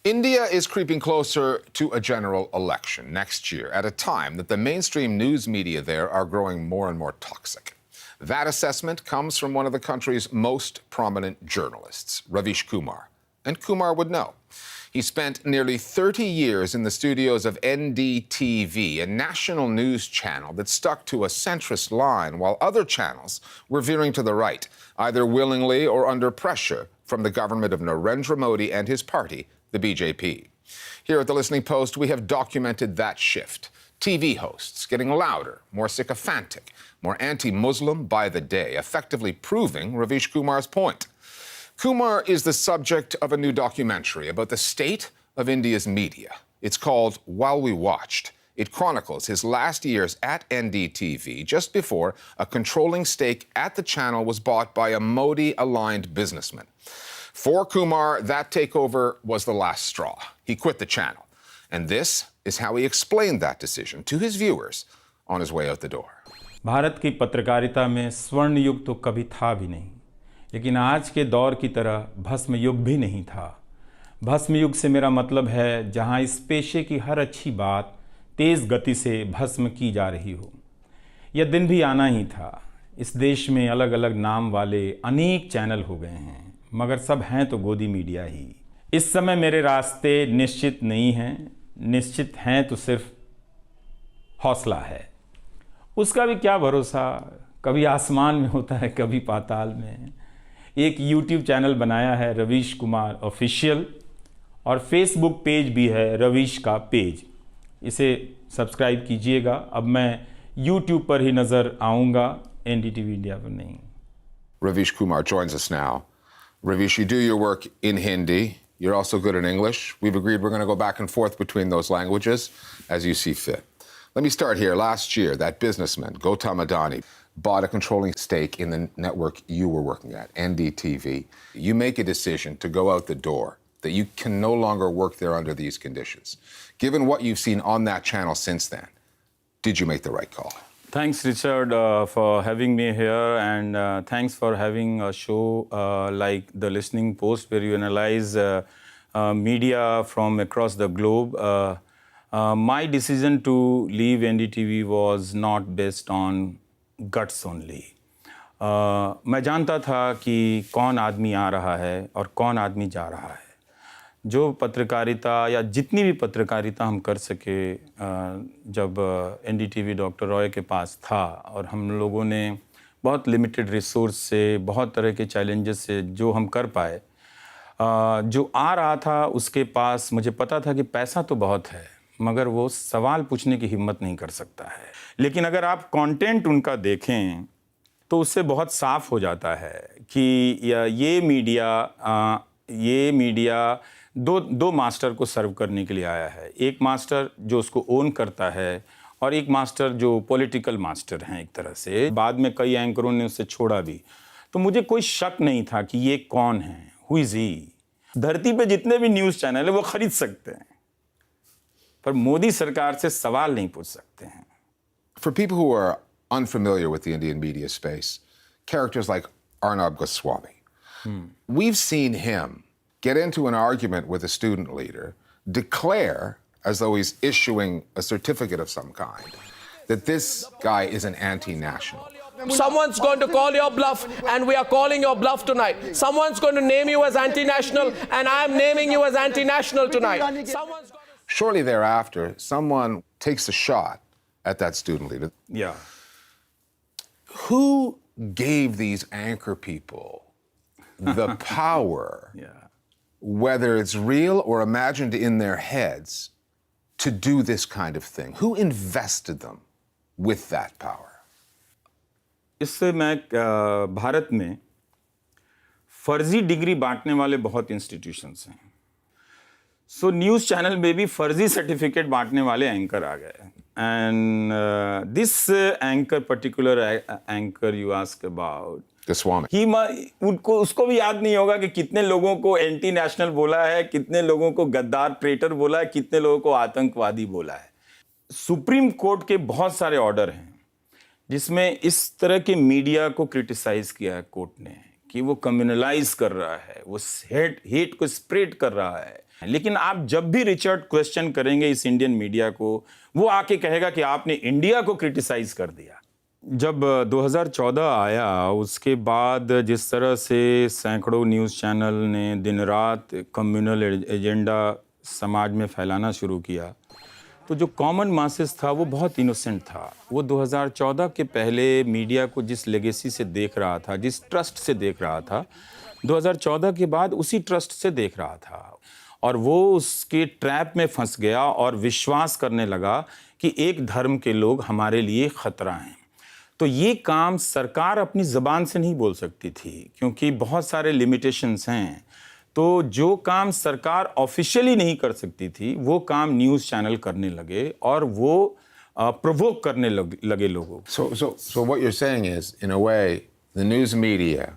India is creeping closer to a general election next year at a time that the mainstream news media there are growing more and more toxic. That assessment comes from one of the country's most prominent journalists, Ravish Kumar. And Kumar would know. He spent nearly 30 years in the studios of NDTV, a national news channel that stuck to a centrist line while other channels were veering to the right, either willingly or under pressure from the government of Narendra Modi and his party, the BJP. Here at The Listening Post, we have documented that shift. TV hosts getting louder, more sycophantic, more anti-Muslim by the day, effectively proving Ravish Kumar's point. Kumar is the subject of a new documentary about the state of India's media. It's called While We Watched. It chronicles his last years at NDTV just before a controlling stake at the channel was bought by a Modi-aligned businessman. For Kumar, that takeover was the last straw. He quit the channel. And this is how he explained that decision to his viewers on his way out the door. Bharat की पत्रकारिता में स्वर्ण युग तो कभी था भी नहीं, लेकिन आज के दौर की तरह भस्म युग भी नहीं था। भस्म युग से मेरा मतलब है जहां इस पेशे की हर अच्छी बात तेज़ गति से भस्म की जा रही हो। यह दिन भी आना ही था। इस देश में अलग अलग नाम वाले अनेक चैनल हो गए हैं, मगर सब हैं तो गोदी मीडिया ही। इस समय मेरे रास्ते निश्चित नहीं हैं, निश्चित हैं तो सिर्फ हौसला है। उसका भी क्या भरोसा, कभी आसमान में होता है, कभी पाताल में। एक YouTube चैनल बनाया है रवीश कुमार ऑफिशियल, और फेसबुक पेज भी है रवीश का पेज। इसे सब्सक्राइब कीजिएगा। अब मैं YouTube पर ही नज़र आऊँगा, NDTV इंडिया पर नहीं। Ravish Kumar joins us now. Ravish, you do your work in Hindi. You're also good in English. We've agreed we're going to go back and forth between those languages as you see fit. Let me start here. Last year, that businessman, Gautam Adani, bought a controlling stake in the network you were working at, NDTV. You make a decision to go out the door, that you can no longer work there under these conditions. Given what you've seen on that channel since then, did you make the right call? Thanks, Richard, for having me here, and thanks for having a show like The Listening Post, where you analyze media from across the globe. My decision to leave NDTV was not based on guts only. मैं जानता था कि कौन आदमी आ रहा है और कौन आदमी जा रहा है। जो पत्रकारिता या जितनी भी पत्रकारिता हम कर सके जब NDTV डॉक्टर रॉय के पास था, और हम लोगों ने बहुत लिमिटेड रिसोर्स से, बहुत तरह के चैलेंजेस से जो हम कर पाए, जो आ रहा था उसके पास मुझे पता था कि पैसा तो बहुत है, मगर वो सवाल पूछने की हिम्मत नहीं कर सकता है। लेकिन अगर आप कंटेंट उनका देखें तो उससे बहुत साफ हो जाता है कि ये मीडिया दो मास्टर को सर्व करने के लिए आया है। एक मास्टर जो उसको ओन करता है, और एक मास्टर जो पॉलिटिकल मास्टर हैं एक तरह से। बाद में कई एंकरों ने उससे छोड़ा भी। तो मुझे कोई शक नहीं था कि ये कौन है, हु इज़ ही। धरती पे जितने भी न्यूज़ चैनल है वो ख़रीद सकते हैं, पर मोदी सरकार से सवाल नहीं पूछ सकते हैं। For people who are unfamiliar with the Indian media space, characters like Arnab Goswami, we've seen him get into an argument with a student leader, declare, as though he's issuing a certificate of some kind, that this guy is an anti-national. Someone's going to call your bluff, and we are calling your bluff tonight. Someone's going to name you as anti-national, and I'm naming you as anti-national tonight. Shortly thereafter, someone takes a shot at that student leader. Yeah. Who gave these anchor people the power, whether it's real or imagined in their heads, to do this kind of thing? Who invested them with that power? इससे मैं भारत में फर्जी degree बांटने वाले बहुत institutions हैं। सो news channel में भी फर्जी सर्टिफिकेट बांटने वाले एंकर आ गए। And this anchor, particular anchor you ask about, उसको भी याद नहीं होगा कि कितने लोगों को एंटी नेशनल बोला है, कितने लोगों को गद्दार ट्रेटर बोला है, कितने लोगों को आतंकवादी बोला है। सुप्रीम कोर्ट के बहुत सारे ऑर्डर हैं जिसमें इस तरह के मीडिया को क्रिटिसाइज किया है कोर्ट ने कि वो कम्युनलाइज कर रहा है, वो हेट को स्प्रेड कर रहा है, लेकिन आप जब भी रिचर्ड क्वेश्चन करेंगे इस इंडियन मीडिया को, वो आके कहेगा कि आपने इंडिया को क्रिटिसाइज कर दिया। जब 2014 आया, उसके बाद जिस तरह से सैकड़ों न्यूज़ चैनल ने दिन रात कम्युनल एजेंडा समाज में फैलाना शुरू किया, तो जो कॉमन मासेस था वो बहुत इनोसेंट था। वो 2014 के पहले मीडिया को जिस लेगेसी से देख रहा था, जिस ट्रस्ट से देख रहा था, 2014 के बाद उसी ट्रस्ट से देख रहा था, और वो उसके ट्रैप में फंस गया और विश्वास करने लगा कि एक धर्म के लोग हमारे लिए खतरा हैं। तो ये काम सरकार अपनी ज़बान से नहीं बोल सकती थी, क्योंकि बहुत सारे लिमिटेशंस हैं। तो जो काम सरकार ऑफिशियली नहीं कर सकती थी, वो काम न्यूज़ चैनल करने लगे, और वो प्रोवोक करने लगे लोगों को। So what you're saying is, in a way, the news media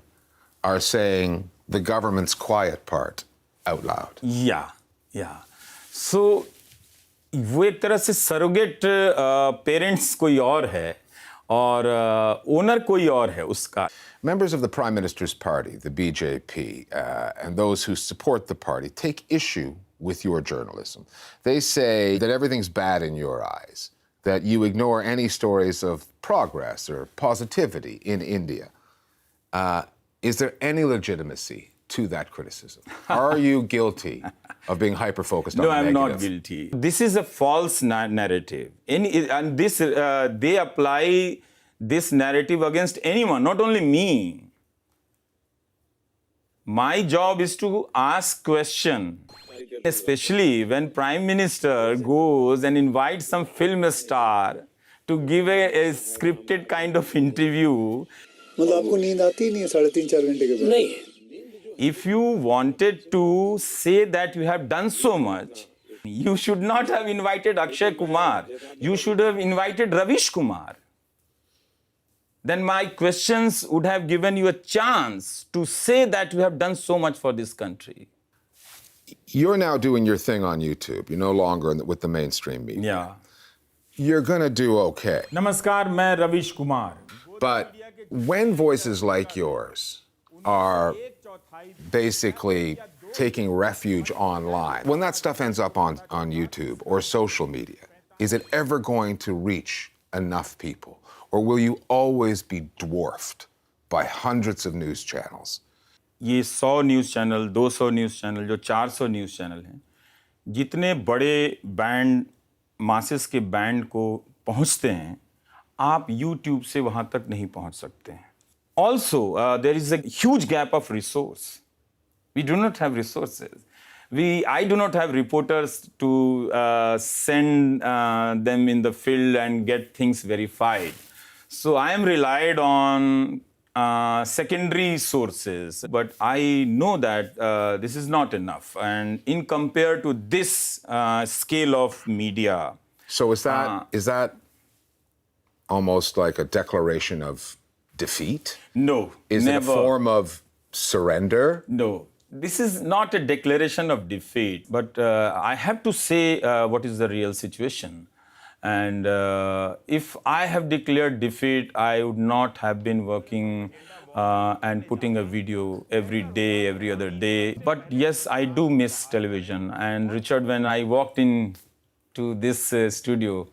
are saying the government's quiet part out loud. या सो वो एक तरह से सरोगेट पेरेंट्स कोई और है और ओनर कोई और है उसका। Members of the Prime Minister's party, the BJP, and those who support the party take issue with your journalism. They say that everything's bad in your eyes, that you ignore any stories of progress or positivity in India. Is there any legitimacy to that criticism? Are you guilty of being hyper-focused on the negative? No, I'm not guilty. This is a false narrative. And this, they apply this narrative against anyone, not only me. My job is to ask questions, especially when Prime Minister goes and invites some film star to give a scripted kind of interview. मतलब आपको नींद आती नहीं है 3.5-4 घंटे के बाद? नहीं। If you wanted to say that you have done so much, you should not have invited Akshay Kumar. You should have invited Ravish Kumar. Then my questions would have given you a chance to say that you have done so much for this country. You're now doing your thing on YouTube. You're no longer with the mainstream media. Yeah. You're going to do okay. नमस्कार, मैं रविश Kumar. But when voices like yours are basically taking refuge online, when that stuff ends up on YouTube or social media, is it ever going to reach enough people? Or will you always be dwarfed by hundreds of news channels? ये 100 news channel, 200 news channel, जो 400 news channel हैं, जितने बड़े band, masses के band को पहुंचते हैं, आप YouTube से वहां तक नहीं पहुंच सकते हैं. Also, there is a huge gap of resource. We do not have resources. I do not have reporters to send them in the field and get things verified. So I am relied on secondary sources, but I know that this is not enough. And in compared to this scale of media. So is that almost like a declaration of defeat? No, is never. It a form of surrender? No. This is not a declaration of defeat, but I have to say what is the real situation. And if I have declared defeat, I would not have been working and putting a video every day, every other day. But yes, I do miss television. And Richard, when I walked in to this studio,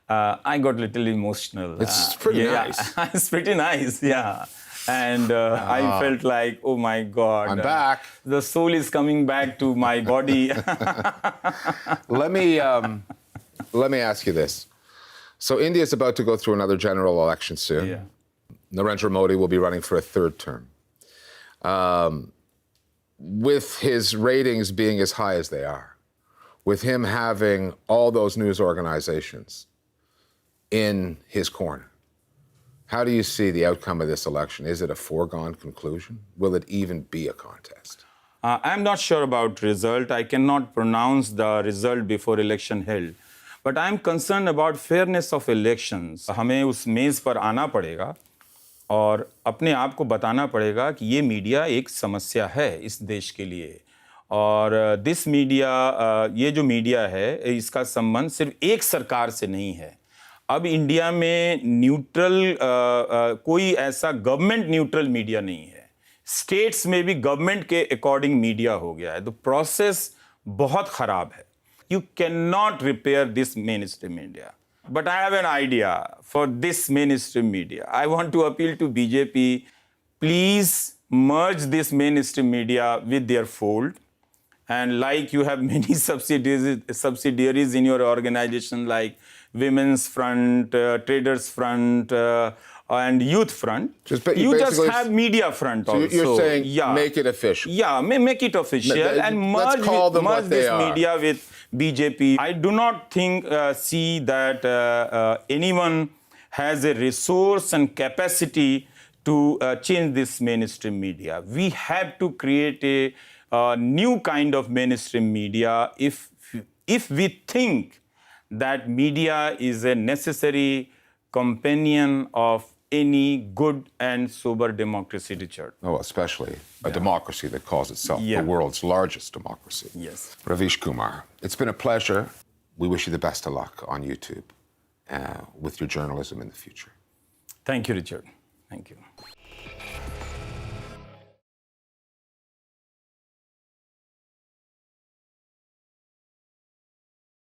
I got a little emotional. It's pretty nice. It's pretty nice, yeah. And I felt like, oh my God. I'm back. The soul is coming back to my body. Let me ask you this. So India is about to go through another general election soon. Yeah. Narendra Modi will be running for a third term. With his ratings being as high as they are, with him having all those news organizations in his corner, how do you see the outcome of this election? Is it a foregone conclusion? Will it even be a contest? I'm not sure about result. I cannot pronounce the result before election held. But I'm concerned about fairness of elections. हमें उस मेज़ पर आना पड़ेगा और अपने आप को बताना पड़ेगा कि ये मीडिया एक समस्या है इस देश के लिए. और दिस मीडिया, ये जो मीडिया है, इसका संबंध सिर्फ एक सरकार से नहीं है. अब इंडिया में न्यूट्रल कोई ऐसा गवर्नमेंट न्यूट्रल मीडिया नहीं है. स्टेट्स में भी गवर्नमेंट के अकॉर्डिंग मीडिया हो गया है. द प्रोसेस बहुत खराब है. You cannot repair this mainstream media. But I have an idea for this mainstream media. I want to appeal to BJP, please merge this mainstream media with their fold. And like you have many subsidiaries in your organization like Women's Front, Traders Front, and Youth Front. You just have Media Front also. You're saying make it official. Yeah, make it official and merge this media with BJP. I do not see that anyone has a resource and capacity to change this mainstream media. We have to create a new kind of mainstream media if we think that media is a necessary companion of any good and sober democracy, Richard. Oh, especially a democracy that calls itself the world's largest democracy. Yes. Ravish Kumar, it's been a pleasure. We wish you the best of luck on YouTube with your journalism in the future. Thank you, Richard. Thank you.